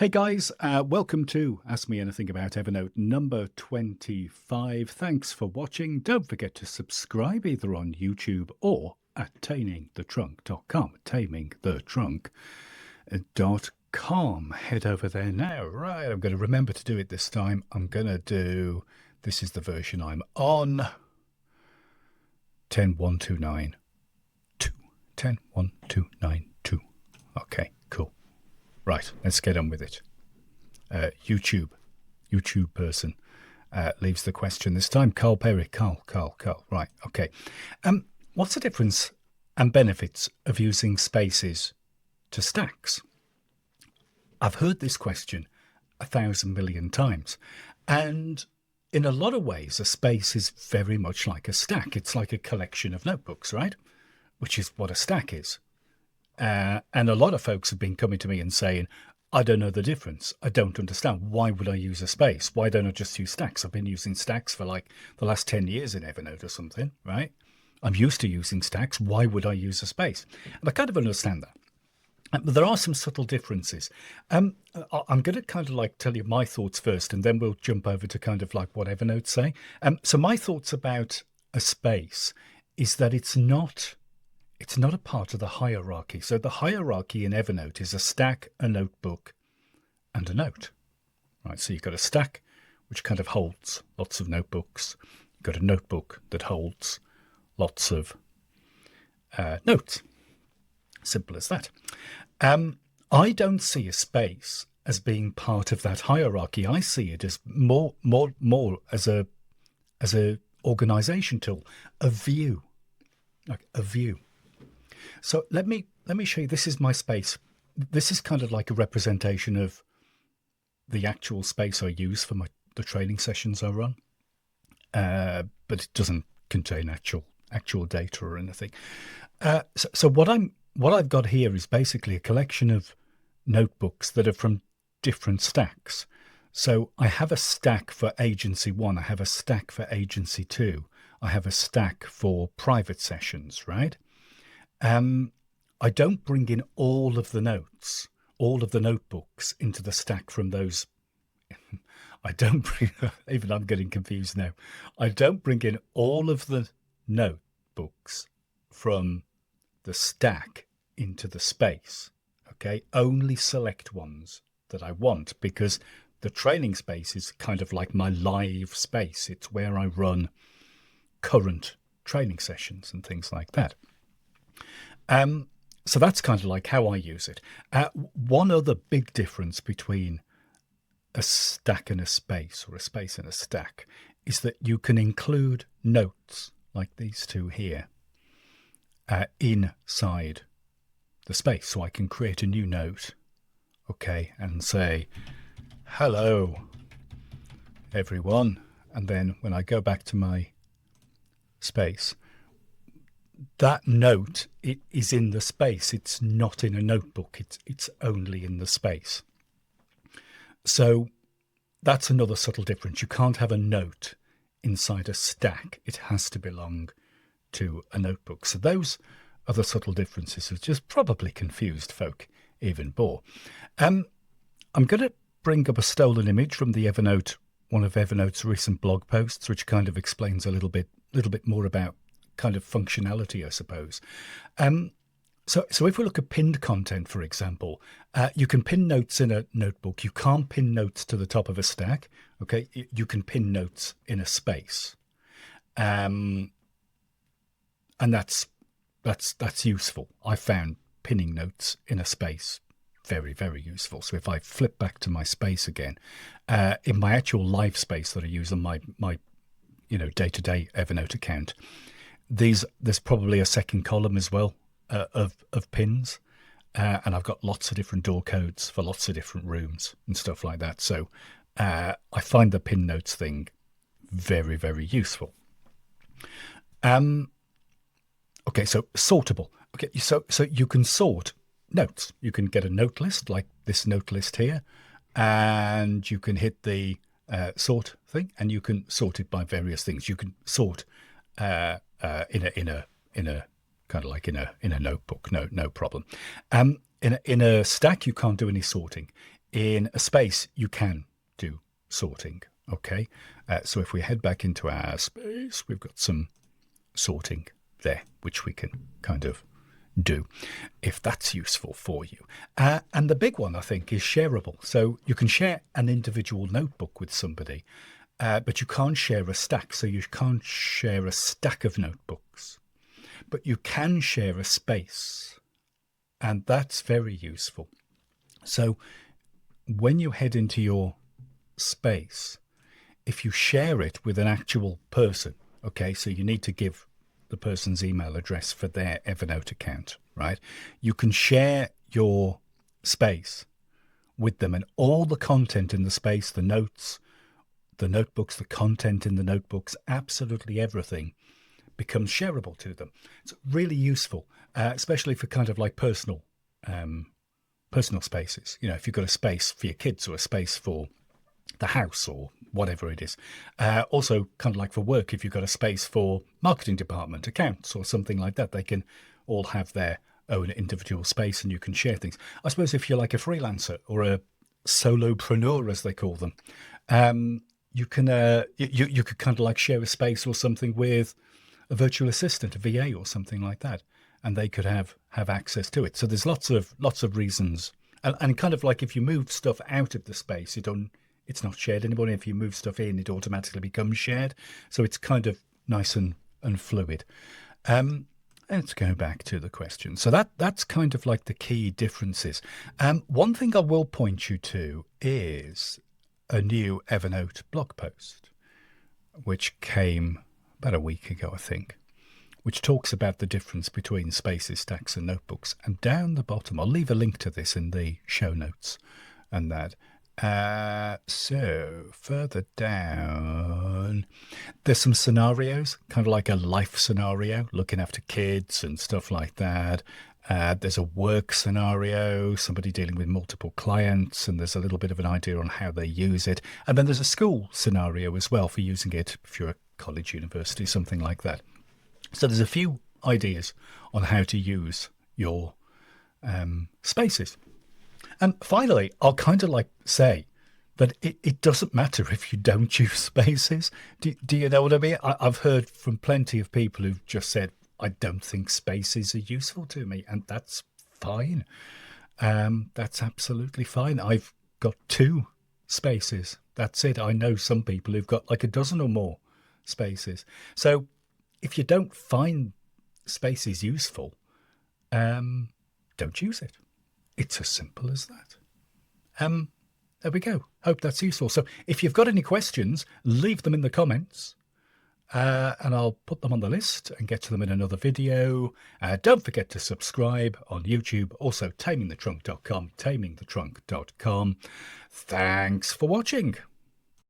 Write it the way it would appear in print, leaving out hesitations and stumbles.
Hey guys, welcome to Ask Me Anything About Evernote number 25. Thanks for watching. Don't forget to subscribe either on YouTube or at tamingthetrunk.com. Tamingthetrunk.com. Head over there now. Right, I'm going to remember to do it this time. I'm going to do, this is the version I'm on, 10.129.2. 10.129.2. Okay, cool. Right, let's get on with it. YouTube person leaves the question this time. KarlPerry. Carl. Right, okay. What's the difference and benefits of using spaces to stacks? I've heard this question 1,000 million times. And in a lot of ways, a space is very much like a stack. It's like a collection of notebooks, right? Which is what a stack is. And a lot of folks have been coming to me and saying, I don't know the difference. I don't understand. Why would I use a space? Why don't I just use stacks? I've been using stacks for like the last 10 years in Evernote or something, right? I'm used to using stacks. Why would I use a space? And I kind of understand that. But there are some subtle differences. I'm going to kind of like tell you my thoughts first, and then we'll jump over to kind of like what Evernote say. So my thoughts about a space is that it's not a part of the hierarchy. So the hierarchy in Evernote is a stack, a notebook, and a note. Right, so you've got a stack, which kind of holds lots of notebooks. You've got a notebook that holds lots of notes. Simple as that. I don't see a space as being part of that hierarchy. I see it as more as a organization tool, a view, like a view. So let me show you. This is my space. This is kind of like a representation of the actual space I use for the training sessions I run, but it doesn't contain actual data or anything. So what I've got here is basically a collection of notebooks that are from different stacks. So I have a stack for Agency 1. I have a stack for Agency 2. I have a stack for private sessions, right? I don't bring in all of the notes, all of the notebooks into the stack from those. I don't bring, even I'm getting confused now. I don't bring in all of the notebooks from the stack into the space. Okay, only select ones that I want, because the training space is kind of like my live space. It's where I run current training sessions and things like that. So that's kind of like how I use it. One other big difference between a stack and a space, or a space and a stack, is that you can include notes like these two here inside the space. So I can create a new note, okay, and say, hello, everyone. And then when I go back to my space, that note, it is in the space. It's not in a notebook. It's only in the space. So that's another subtle difference. You can't have a note inside a stack. It has to belong to a notebook. So those are the subtle differences which just probably confused folk even more. I'm going to bring up a stolen image from the Evernote, one of Evernote's recent blog posts, which kind of explains a little bit more about kind of functionality, I suppose. So if we look at pinned content, for example, you can pin notes in a notebook. You can't pin notes to the top of a stack. Okay, you can pin notes in a space, and that's useful. I found pinning notes in a space very, very useful. So if I flip back to my space again, in my actual live space that I use on my day-to-day Evernote account, there's probably a second column as well of pins, and I've got lots of different door codes for lots of different rooms and stuff like that. So I find the pin notes thing very, very useful. Okay, so sortable. Okay, so you can sort notes. You can get a note list like this note list here, and you can hit the sort thing, and you can sort it by various things. You can sort in a kind of like in a notebook, no problem. In a stack, you can't do any sorting. in a space, you can do sorting. Okay, so if we head back into our space, we've got some sorting there, which we can kind of do if that's useful for you. And the big one, I think, is shareable. So you can share an individual notebook with somebody, but you can't share a stack. So you can't share a stack of notebooks, but you can share a space. And that's very useful. So when you head into your space, if you share it with an actual person, okay, so you need to give the person's email address for their Evernote account, right? You can share your space with them, and all the content in the space, the notes, the notebooks, the content in the notebooks, absolutely everything becomes shareable to them. It's really useful, especially for kind of like personal spaces. You know, if you've got a space for your kids or a space for the house or whatever it is. Also, kind of like for work, if you've got a space for marketing department, accounts, or something like that, they can all have their own individual space and you can share things. I suppose if you're like a freelancer or a solopreneur, as they call them, you can you could kind of like share a space or something with a virtual assistant, a VA, or something like that, and they could have access to it. So there's lots of reasons, and kind of like if you move stuff out of the space, it's not shared anymore. If you move stuff in, it automatically becomes shared. So it's kind of nice and fluid. Let's go back to the question. So that's kind of like the key differences. One thing I will point you to is a new Evernote blog post, which came about a week ago, I think, which talks about the difference between spaces, stacks, and notebooks. And down the bottom, I'll leave a link to this in the show notes and that. So further down, there's some scenarios, kind of like a life scenario, looking after kids and stuff like that. There's a work scenario, somebody dealing with multiple clients, and there's a little bit of an idea on how they use it. And then there's a school scenario as well for using it if you're a college, university, something like that. So there's a few ideas on how to use your spaces. And finally, I'll kind of like say that it doesn't matter if you don't use spaces. Do you know what I mean? I've heard from plenty of people who've just said, I don't think spaces are useful to me. And that's fine. That's absolutely fine. I've got 2 spaces. That's it. I know some people who've got like a dozen or more spaces. So if you don't find spaces useful, don't use it. It's as simple as that. There we go. Hope that's useful. So if you've got any questions, leave them in the comments and I'll put them on the list and get to them in another video. Don't forget to subscribe on YouTube. Also, tamingthetrunk.com, tamingthetrunk.com. Thanks for watching.